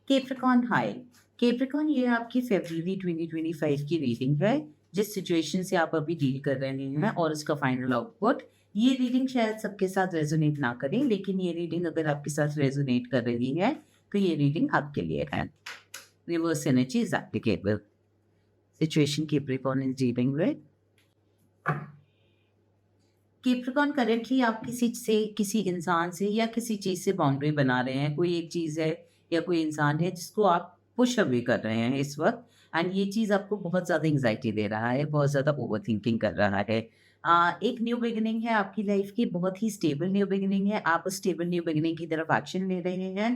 Capricorn high. Capricorn ये आपकी February 2025 की रीडिंग है, जिस सिचुएशन से आप अभी डील कर रहे हैं और उसका फाइनल आउटपुट। ये रीडिंग शायद सबके साथ रेज़ोनेट ना करे, लेकिन ये रीडिंग अगर आपके साथ रेज़ोनेट कर रही है, तो ये रीडिंग आपके लिए है। Reverse energy is applicable. Situation Capricorn is dealing with. Capricorn currently आप किसी इंसान से या किसी चीज़ से बाउंड्री बना रहे हैं। कोई एक चीज़ है या कोई इंसान है जिसको आप पुश अवे कर रहे हैं इस वक़्त, एंड ये चीज़ आपको बहुत ज़्यादा एंग्ज़ायटी दे रहा है, बहुत ज़्यादा ओवरथिंकिंग कर रहा है। एक न्यू बिगिनिंग है आपकी लाइफ़ की, बहुत ही स्टेबल न्यू बिगिनिंग है। आप उस स्टेबल न्यू बिगिनिंग की तरफ एक्शन ले रहे हैं,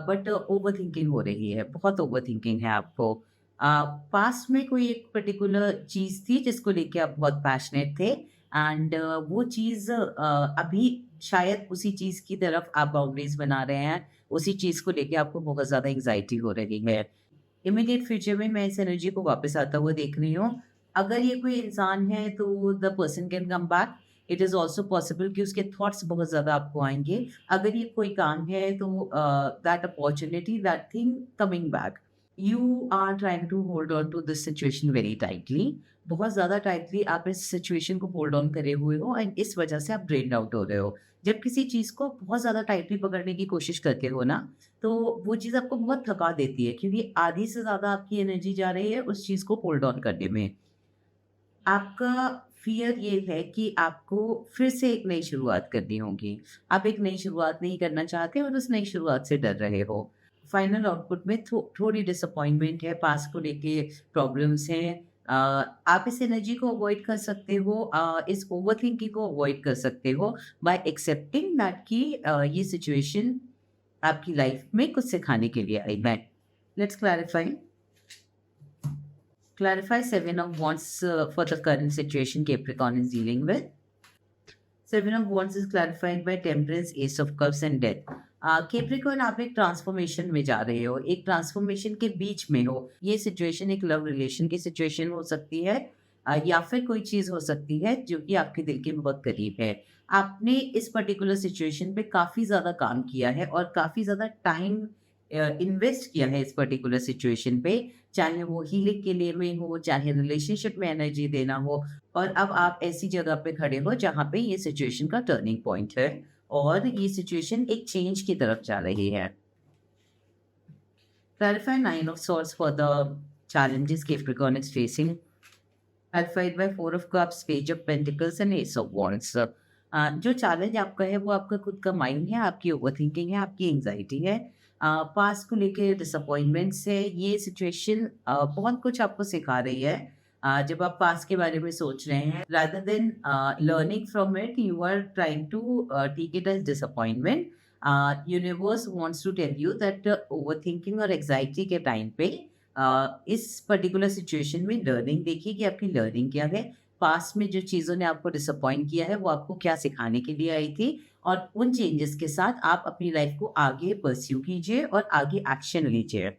बट ओवरथिंकिंग हो रही है, बहुत ओवरथिंकिंग है आपको। पास्ट में कोई एक पर्टिकुलर चीज़ थी जिसको लेके आप बहुत पैशनेट थे, एंड वो चीज़ अभी शायद उसी चीज़ की तरफ आप बाउंड्रीज़ बना रहे हैं, उसी चीज़ को लेके आपको बहुत ज़्यादा एंग्ज़ायटी हो रही है। इमीडिएट फ्यूचर में मैं इस एनर्जी को वापस आता हुआ देख रही हूँ। अगर ये कोई इंसान है तो the person can come back. It is also possible कि उसके थॉट्स बहुत ज़्यादा आपको आएँगे। अगर ये कोई काम है तो that opportunity, that thing coming back. You are trying to hold on to this situation very tightly. बहुत ज़्यादा टाइटली आप इस सिचुएशन को होल्ड ऑन करे हुए हो, एंड इस वजह से आप ड्रेन्ड आउट हो रहे हो। जब किसी चीज़ को बहुत ज़्यादा टाइटली पकड़ने की कोशिश करते हो ना, तो वो चीज़ आपको बहुत थका देती है, क्योंकि आधी से ज़्यादा आपकी एनर्जी जा रही है उस चीज़ को होल्ड ऑन करने में। आपका फ़ियर ये है कि आपको फिर से एक नई शुरुआत करनी होगी। आप एक नई शुरुआत नहीं करना चाहते और उस नई शुरुआत से डर रहे हो। फाइनल आउटपुट में थोड़ी डिसअपॉइंटमेंट है, पास्ट को लेके प्रॉब्लम्स हैं। आप इस एनर्जी को अवॉइड कर सकते हो, इस ओवरथिंकिंग को अवॉइड कर सकते हो बाय एक्सेप्टिंग दैट कि ये सिचुएशन आपकी लाइफ में कुछ सिखाने के लिए आई है। Let's clarify. Clarify Seven of Wands for the current situation Capricorn is dealing with. Seven of Wands is clarified by Temperance, Ace of Cups and Death. Capricorn आप एक ट्रांसफॉर्मेशन में जा रहे हो, एक ट्रांसफॉर्मेशन के बीच में हो। ये सिचुएशन एक लव रिलेशन की सिचुएशन हो सकती है, या फिर कोई चीज़ हो सकती है जो कि आपके दिल के बहुत करीब है। आपने इस पर्टिकुलर सिचुएशन पे काफ़ी ज़्यादा काम किया है और काफ़ी ज़्यादा टाइम इन्वेस्ट किया है इस पर्टिकुलर सिचुएशन पे, चाहे वो हीलिंग के लिए में हो, चाहे रिलेशनशिप में एनर्जी देना हो, और अब आप ऐसी जगह पे खड़े हो जहाँ पे ये सिचुएशन का टर्निंग पॉइंट है और ये सिचुएशन एक चेंज की तरफ जा रही है। Clarify Nine of Swords for the challenges Capricorn is facing. Clarified by Four of Cups, Page of Pentacles and Ace of Wands. जो चैलेंज आपका है वो आपका खुद का माइंड है, आपकी ओवरथिंकिंग है, आपकी एंग्जाइटी है, पास्ट को लेके डिसअपॉइंटमेंट्स है। ये सिचुएशन बहुत कुछ आपको सिखा रही है। जब आप पास्ट के बारे में सोच रहे हैं, rather than learning from it, you are trying to take it as disappointment. Universe wants to tell you that overthinking और एग्जाइटी के टाइम पे इस पर्टिकुलर सिचुएशन में लर्निंग देखिए कि आपकी लर्निंग क्या है। पास्ट में जो चीज़ों ने आपको डिसअपॉइंट किया है वो आपको क्या सिखाने के लिए आई थी, और उन चेंजेस के साथ आप अपनी लाइफ को आगे परस्यू कीजिए और आगे एक्शन लीजिए।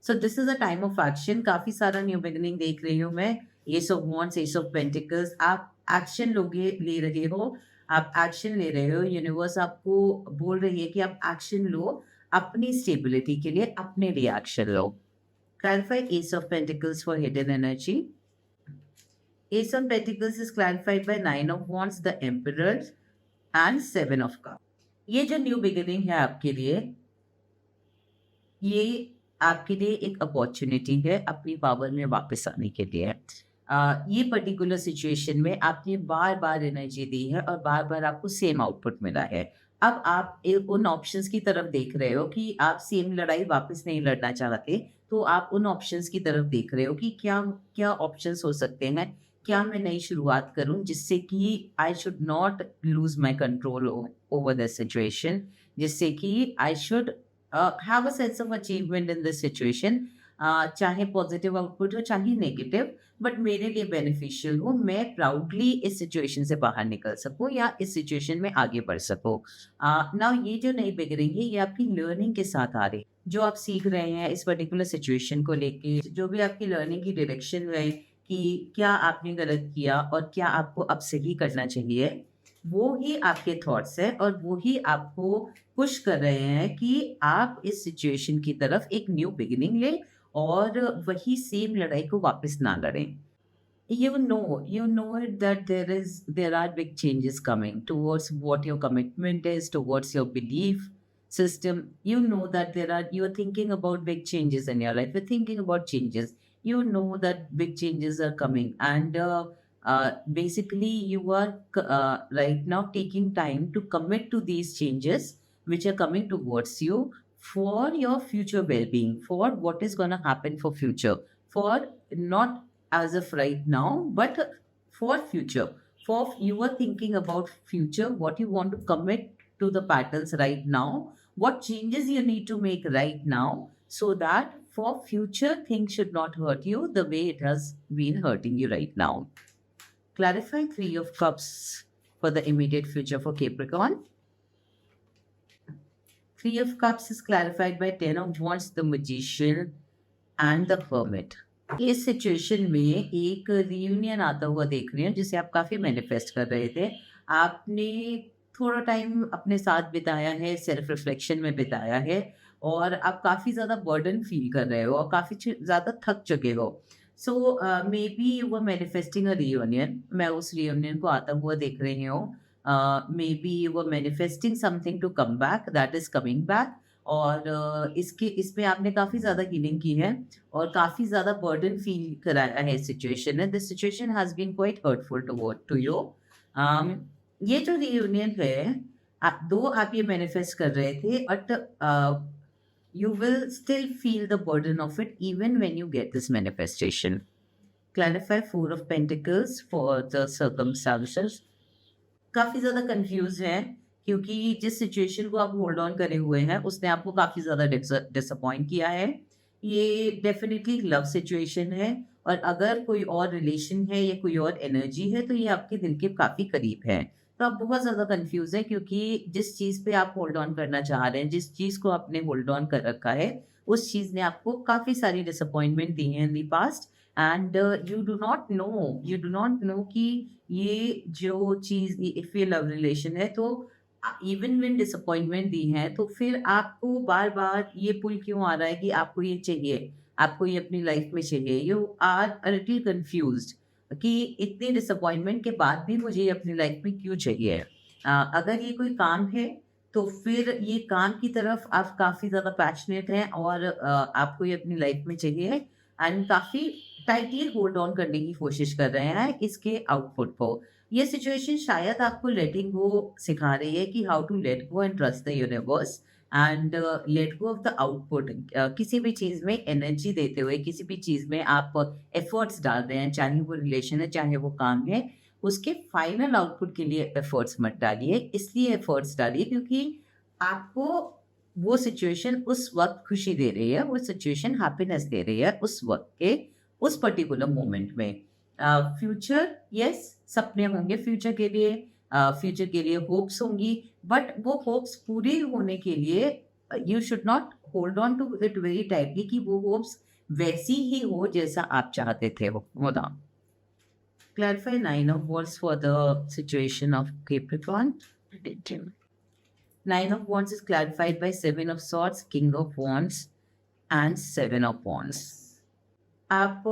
So this is a time of action. काफ़ी सारा न्यू बिगिनिंग देख रही हूँ मैं। S of wands, S of pentacles, आप एक्शन लोगे ले रहे हो, आप एक्शन ले रहे हो। यूनिवर्स आपको बोल रही है कि आप एक्शन लो, अपनी स्टेबिलिटी के लिए, अपने लिए action low. Clarify Ace of Pentacles for hidden energy. Ace of Pentacles is clarified by Nine of Wands, the Emperor and Seven of Cups. ये जो न्यू बिगिनिंग है आपके लिए, ये आपके लिए एक अपॉर्चुनिटी है अपनी पावर में वापस आने के लिए। ये पर्टिकुलर सिचुएशन में आपने बार-बार एनर्जी दी है और बार-बार आपको सेम आउटपुट मिला है। अब आप उन ऑप्शंस की तरफ देख रहे हो कि आप सेम लड़ाई वापस नहीं लड़ना चाहते, तो आप उन ऑप्शंस की तरफ देख रहे हो कि क्या क्या ऑप्शंस हो सकते हैं, क्या मैं नई शुरुआत करूं जिससे कि I should not lose my control over the situation, जिससे कि I should have a sense of achievement in this situation. चाहे पॉजिटिव आउटपुट हो चाहे नेगेटिव, बट मेरे लिए बेनिफिशियल हो, मैं प्राउडली इस सिचुएशन से बाहर निकल सकूं या इस सिचुएशन में आगे बढ़ सकूं। नाउ ये जो नई बिगिनिंग है ये आपकी लर्निंग के साथ आ रही है। जो आप सीख रहे हैं इस पर्टिकुलर सिचुएशन को लेके, जो भी आपकी लर्निंग की डायरेक्शन है कि क्या आपने गलत किया और क्या आपको अब सही करना चाहिए, वो ही आपके थॉट्स हैं और वो ही आपको पुश कर रहे हैं कि आप इस सिचुएशन की तरफ एक न्यू बिगिनिंग लें और वही सेम लड़ाई को वापस ना लड़ें। You know it that there are big changes coming towards what your commitment is, towards your belief system. You know that you're thinking about big changes in your life. You're thinking about changes. You know that big changes are coming, and basically you are right now taking time to commit to these changes which are coming towards you for your future well-being, for what is going to happen for future, for not as of right now, but for future. For you are thinking about future, what you want to commit to the patterns right now, what changes you need to make right now, so that for future things should not hurt you the way it has been hurting you right now. Clarify Three of Cups for the immediate future for Capricorn. Three of Cups is clarified by Ten of Wands, the Magician, and the Hermit. इस situation में एक reunion आता हुआ देख रही हूँ जिसे आप काफी मैनिफेस्ट कर रहे थे। आपने थोड़ा टाइम अपने साथ बिताया है, सेल्फ रिफ्लेक्शन में बिताया है और आप काफी ज्यादा बर्डन फील कर रहे हो और काफी ज्यादा थक चुके हो। So maybe you were manifesting a reunion. मैं उस रियूनियन को आता हुआ देख रही हूँ। Maybe you were manifesting something to come back, that is coming back. और इसमें आपने काफ़ी ज़्यादा हीलिंग की है और काफ़ी ज़्यादा बर्डन फील कराया है इस सिचुएशन ने। This situation has been quite hurtful to you. ये जो रियूनियन है, आप ये मैनिफेस्ट कर रहे थे, but you will still feel the burden of it even when you get this manifestation. Clarify Four of Pentacles for the circumstances. काफी ज्यादा कंफ्यूज है क्योंकि जिस सिचुएशन को आप होल्ड ऑन करे हुए हैं उसने आपको काफी ज्यादा डिसअपॉइंट किया है। ये डेफिनेटली लव सिचुएशन है और अगर कोई और रिलेशन है या कोई और एनर्जी है तो ये आपके दिल के काफी करीब है। तो आप बहुत ज्यादा कंफ्यूज है क्योंकि जिस चीज पे आप होल्ड ऑन करना चाह रहे हैं, जिस चीज को आपने होल्ड ऑन कर रखा है, उस चीज ने आपको काफी सारी डिसअपॉइंटमेंट दी है in the past. And you do not know कि ये जो चीज, इफ ये लव रिलेशन है तो इवन व्हेन डिसअपॉइंटमेंट दी है तो फिर आपको बार बार ये पुल क्यों आ रहा है कि आपको ये चाहिए, आपको ये अपनी लाइफ में चाहिए। You are a little confused कि इतनी डिसअपॉइंटमेंट के बाद भी मुझे ये अपनी लाइफ में क्यों चाहिए। अगर ये कोई काम है तो फिर ये काम की तरफ आप काफी ज्यादा पैशनेट हैं और आपको ये अपनी लाइफ में चाहिए एंड काफी टाइटली होल्ड ऑन करने की कोशिश कर रहे हैं इसके आउटपुट को। ये सिचुएशन शायद आपको लेटिंग गो सिखा रही है कि how to let go and trust the universe and let go of the output. किसी भी चीज में एनर्जी देते हुए, किसी भी चीज में आप एफर्ट्स डाल रहे हैं, चाहे वो रिलेशन है चाहे वो काम है, उसके फाइनल आउटपुट के लिए एफर्ट्स मत डालिए। इसलिए एफर्ट्स डालिए क्योंकि आपको वो सिचुएशन उस वक्त खुशी दे रही है, वो सिचुएशन हैप्पीनेस दे रही है उस वक्त के उस पर्टिकुलर मोमेंट में। फ्यूचर यस, सपने होंगे फ्यूचर के लिए, फ्यूचर के लिए होप्स होंगी, बट वो होप्स पूरी होने के लिए you should not hold on to it very tightly कि वो होप्स वैसी ही हो जैसा आप चाहते थे वो ना। Clarify Nine of Wands for the situation of Capricorn. Nine of Wands is clarified by Seven of Swords, King of Wands, and Seven of Wands. आप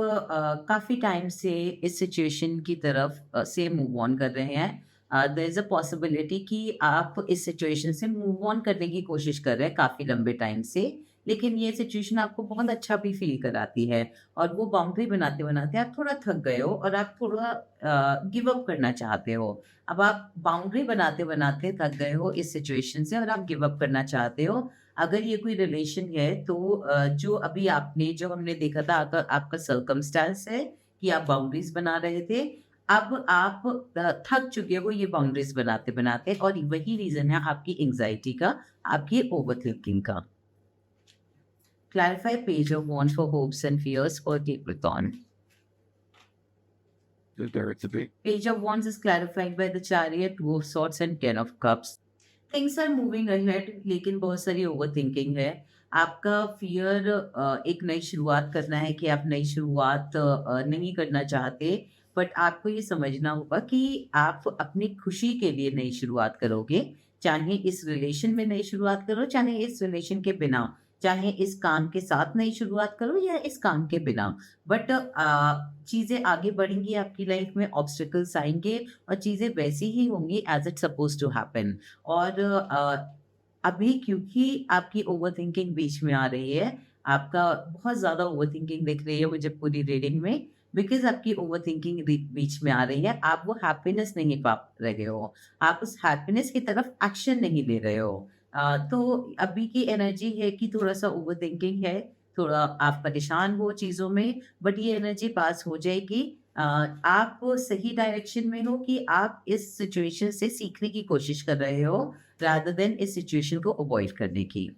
काफी टाइम से इस सिचुएशन की तरफ से मूव ऑन कर रहे हैं। देयर इज अ पॉसिबिलिटी कि आप इस सिचुएशन से मूव ऑन करने की कोशिश कर रहे हैं काफी लंबे टाइम से, लेकिन ये सिचुएशन आपको बहुत अच्छा भी फील कराती है और वो बाउंड्री बनाते बनाते आप थोड़ा थक गए हो और आप थोड़ा गिव अप करना चाहते हो। अब आप बाउंड्री बनाते बनाते थक गए हो इस सिचुएशन से और आप गिव अप करना चाहते हो। अगर ये कोई रिलेशन है तो जो अभी जो हमने देखा था आपका सर्कमस्टांस है कि आप बाउंड्रीज बना रहे थे, अब आप थक चुके हो ये बाउंड्रीज बनाते बनाते और वही रीजन है आपकी एंजाइटी का, आपकी ओवरथिंकिंग का। Clarify Page of Wands for hopes and fears for Capricorn. Page of Wands is clarified by the Chariot, Two of Swords and Ten of Cups. Things are moving ahead, लेकिन बहुत सारी over thinking है। आपका fear एक नई शुरुआत करना है कि आप नई शुरुआत नहीं करना चाहते, बट आपको ये समझना होगा कि आप अपनी खुशी के लिए नई शुरुआत करोगे, चाहे इस रिलेशन में नई शुरुआत करो, चाहे इस रिलेशन के बिना, चाहे इस काम के साथ नई शुरुआत करो या इस काम के बिना। बट चीज़ें आगे बढ़ेंगी आपकी लाइफ में, ऑब्स्टेकल्स आएँगे और चीज़ें वैसी ही होंगी as it's supposed to happen. और अभी क्योंकि आपकी ओवरथिंकिंग बीच में आ रही है, आपका बहुत ज़्यादा ओवरथिंकिंग दिख रही है मुझे पूरी रीडिंग में, बिकॉज़ आपकी ओवरथिंकिंग बीच में आ रही है, आप वो हैप्पीनेस नहीं पा रहे हो, आप उस हैप्पीनेस की तरफ एक्शन नहीं ले रहे हो। तो अभी की एनर्जी है कि थोड़ा-सा ओवरथिंकिंग है, थोड़ा आप परेशान हो चीज़ों में, बट ये एनर्जी पास हो जाएगी। आप सही डायरेक्शन में हो कि आप इस सिचुएशन से सीखने की कोशिश कर रहे हो, रादर देन इस सिचुएशन को अवॉइड करने की।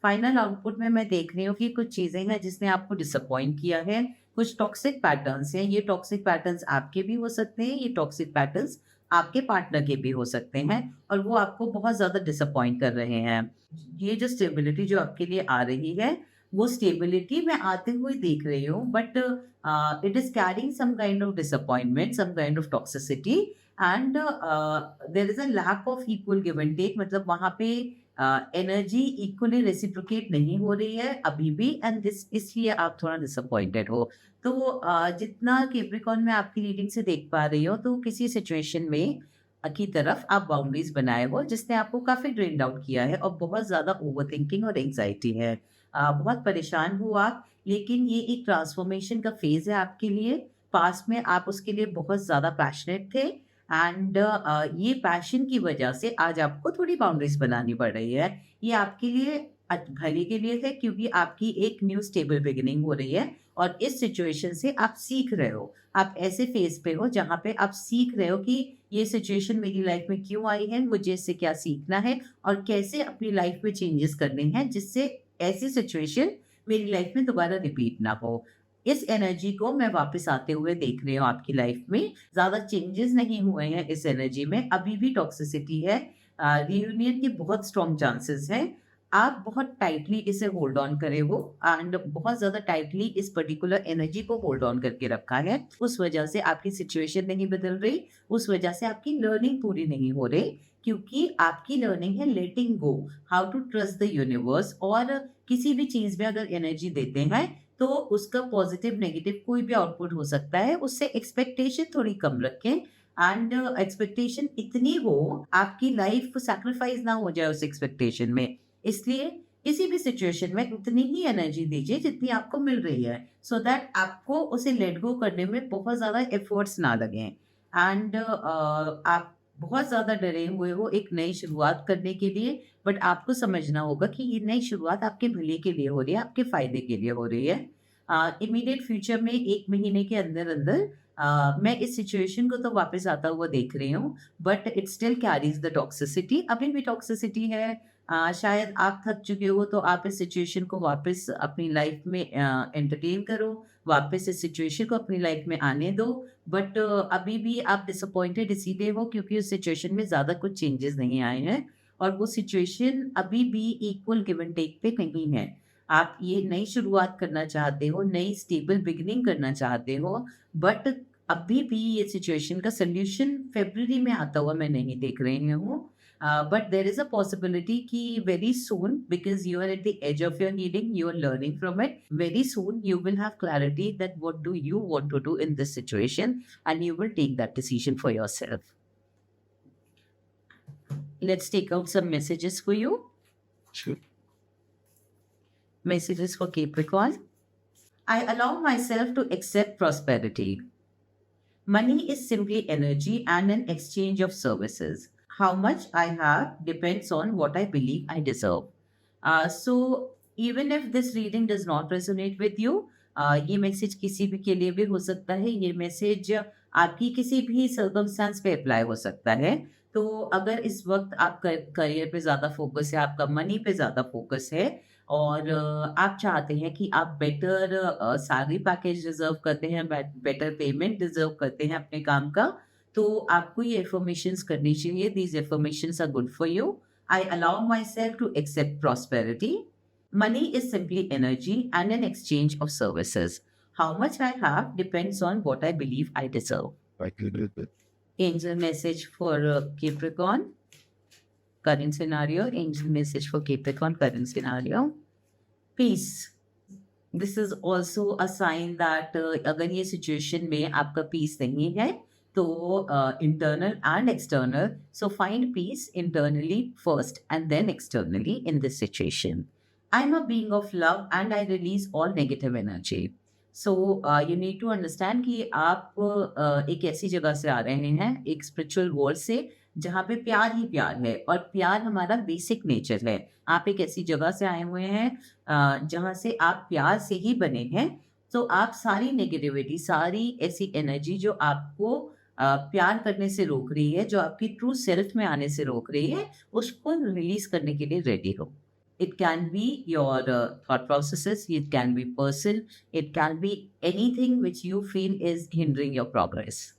फाइनल आउटपुट में मैं देख रही हूँ कि कुछ चीज़ें हैं जिसने आपको डिसअपॉइंट किया है, कुछ टॉक्सिक पैटर्न्स हैं, ये टॉक्सिक पैटर्न्स आपके भी हो सकते हैं, ये टॉक्सिक पैटर्न्स आपके पार्टनर के भी हो सकते हैं और वो आपको बहुत ज़्यादा डिसअपॉइंट कर रहे हैं। ये जो स्टेबिलिटी जो आपके लिए आ रही है, वो स्टेबिलिटी मैं आते हुए देख रही हूँ, but it is carrying some kind of disappointment, some kind of toxicity and there is a lack of equal give and take, मतलब वहाँ पे एनर्जी इक्वली रेसिप्रोकेट नहीं हो रही है अभी भी, एंड दिस इसलिए आप थोड़ा डिसअपॉइंटेड हो। तो जितना कैप्रिकॉर्न में आपकी रीडिंग से देख पा रही हो, तो किसी सिचुएशन में की तरफ आप बाउंड्रीज बनाए हो जिसने आपको काफ़ी ड्रेन्ड आउट किया है और बहुत ज़्यादा ओवरथिंकिंग और एंग्ज़ायटी है। बहुत परेशान हो आप, लेकिन ये एक ट्रांसफॉर्मेशन का फ़ेज़ है आपके लिए। पास्ट में आप उसके लिए बहुत ज़्यादा पैशनेट थे एंड ये पैशन की वजह से आज आपको थोड़ी बाउंड्रीज बनानी पड़ रही है। ये आपके लिए भले के लिए है, क्योंकि आपकी एक न्यू स्टेबल बिगिनिंग हो रही है और इस सिचुएशन से आप सीख रहे हो। आप ऐसे फेज पे हो जहाँ पे आप सीख रहे हो कि ये सिचुएशन मेरी लाइफ में क्यों आई है, मुझे इससे क्या सीखना है और कैसे अपनी लाइफ में चेंजेस करने हैं जिससे ऐसी सिचुएशन मेरी लाइफ में दोबारा रिपीट ना हो। इस एनर्जी को मैं वापस आते हुए देख रही हूँ आपकी लाइफ में। ज़्यादा चेंजेस नहीं हुए हैं इस एनर्जी में, अभी भी टॉक्सिसिटी है। रियूनियन के बहुत स्ट्रॉन्ग चांसेस हैं। आप बहुत टाइटली इसे होल्ड ऑन करे हो एंड बहुत ज़्यादा टाइटली इस पर्टिकुलर एनर्जी को होल्ड ऑन करके रखा है। उस वजह से आपकी सिचुएशन नहीं बदल रही, उस वजह से आपकी लर्निंग पूरी नहीं हो रही, क्योंकि आपकी लर्निंग है letting go, how to trust the universe. और किसी भी चीज़ में अगर एनर्जी देते हैं तो उसका पॉजिटिव नेगेटिव कोई भी आउटपुट हो सकता है, उससे एक्सपेक्टेशन थोड़ी कम रखें एंड एक्सपेक्टेशन इतनी हो आपकी लाइफ सैक्रिफाइस ना हो जाए उस एक्सपेक्टेशन में। इसलिए किसी भी सिचुएशन में उतनी ही एनर्जी दीजिए जितनी आपको मिल रही है, सो दैट आपको उसे लेट गो करने में बहुत ज़्यादा एफर्ट्स ना लगें एंड आप बहुत ज़्यादा डरे हुए हो एक नई शुरुआत करने के लिए, बट आपको समझना होगा कि ये नई शुरुआत आपके भले के लिए हो रही है, आपके फ़ायदे के लिए हो रही है। इमीडिएट फ्यूचर में 1 महीने के अंदर-अंदर मैं इस सिचुएशन को तो वापस आता हुआ देख रही हूँ, but it still Carey's the toxicity, अभी भी टॉक्सिसिटी है। शायद आप थक चुके हो तो आप इस सिचुएशन को वापस अपनी लाइफ में एंटरटेन करो, वापस इस सिचुएशन को अपनी लाइफ में आने दो, बट अभी भी आप डिसअपॉइंटेड इसीलिए हो क्योंकि उस सिचुएशन में ज़्यादा कुछ चेंजेस नहीं आए हैं और वो सिचुएशन अभी भी इक्वल गिव एंड टेक पे नहीं है। आप ये नई शुरुआत करना चाहते हो, नई स्टेबल बिगिनिंग करना चाहते हो, बट अभी भी ये सिचुएशन का सॉल्यूशन फ़रवरी में आता हुआ मैं नहीं देख रही हूँ। But there is a possibility कि very soon, because you are at the edge of your healing, you are learning from it. Very soon, you will have clarity that what do you want to do in this situation, and you will take that decision for yourself. Let's take out some messages for you. Sure. Messages for Capricorn. I allow myself to accept prosperity. Money is simply energy and an exchange of services. How much I have depends on what I believe I deserve. So even if this reading does not resonate with you, ये message किसी भी के लिए भी हो सकता है, ये मैसेज आपकी किसी भी सर्कमस्टांस पे अप्लाई हो सकता है। तो अगर इस वक्त आप करियर पे ज़्यादा फोकस है, आपका मनी पे ज़्यादा फोकस है और आप चाहते हैं कि आप बेटर सैलरी पैकेज डिज़र्व करते हैं, बेटर पेमेंट डिज़र्व करते हैं अपने काम का, तो आपको ये अफ़र्मेशंस करनी चाहिए। These affirmations are good for you. I allow myself to accept prosperity. Money is simply energy and an exchange of services. How much I have depends on what I believe I deserve. Angel message for Capricorn current scenario. Angel message for Capricorn current scenario. Peace. This is also a sign that अगर ये situation में आपका peace नहीं है तो internal and external, so find peace internally first and then externally in this situation. I'm a being of love and I release all negative energy. So you need to understand कि आप एक ऐसी जगह से आ रहे हैं, एक spiritual world से, जहाँ पे प्यार ही प्यार है और प्यार हमारा बेसिक नेचर है। आप एक ऐसी जगह से आए हुए हैं जहाँ से आप प्यार से ही बने हैं, तो आप सारी नेगेटिविटी, सारी ऐसी एनर्जी जो आपको प्यार करने से रोक रही है, जो आपकी ट्रू सेल्फ में आने से रोक रही है, उसको रिलीज करने के लिए रेडी हो। It can be your thought processes, it can be person, it can be anything which you feel is hindering your progress.